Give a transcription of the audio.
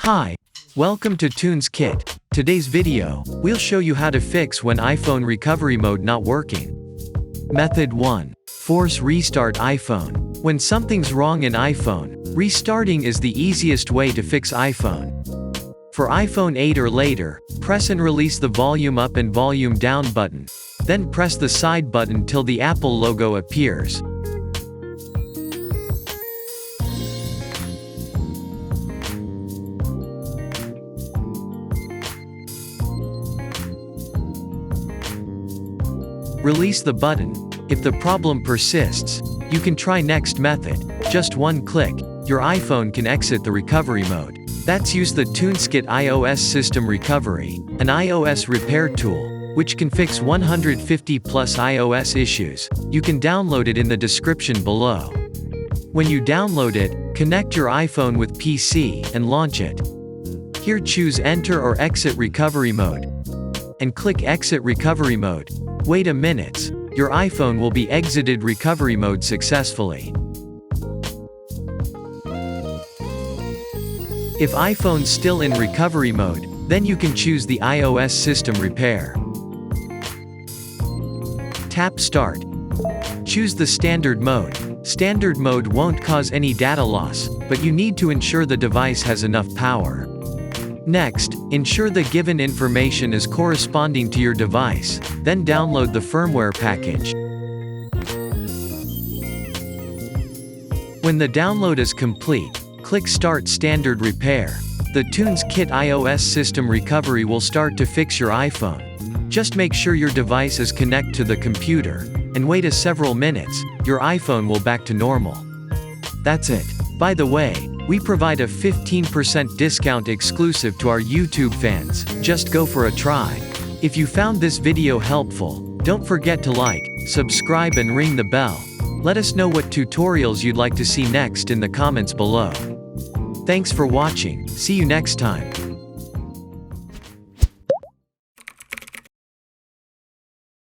Hi, welcome to Tunes Kit. Today's video, we'll show you how to fix when iPhone recovery mode not working. Method 1. Force restart iPhone. When something's wrong in iPhone, restarting is the easiest way to fix iPhone. For iPhone 8 or later, press and release the volume up and volume down button. Then press the side button till the Apple logo appears. Release the button. If the problem persists, you can try next method. Just one click, your iPhone can exit the recovery mode. That's use the TunesKit iOS System Recovery, an iOS repair tool, which can fix 150 plus iOS issues. You can download it in the description below. When you download it, connect your iPhone with PC and launch it. Here choose Enter or Exit Recovery Mode. And click Exit Recovery Mode. Wait a minute, your iPhone will be exited recovery mode successfully. If iPhone's still in recovery mode, then you can choose the iOS System Repair. Tap Start. Choose the Standard Mode. Standard mode won't cause any data loss, but you need to ensure the device has enough power. Next, ensure the given information is corresponding to your device, then download the firmware package. When the download is complete, click Start Standard Repair. The TunesKit iOS System Recovery will start to fix your iPhone. Just make sure your device is connected to the computer, and wait several minutes, your iPhone will back to normal. That's it. By the way, we provide a 15% discount exclusive to our YouTube fans. Just go for a try. If you found this video helpful, don't forget to like, subscribe and ring the bell. Let us know what tutorials you'd like to see next in the comments below. Thanks for watching. See you next time.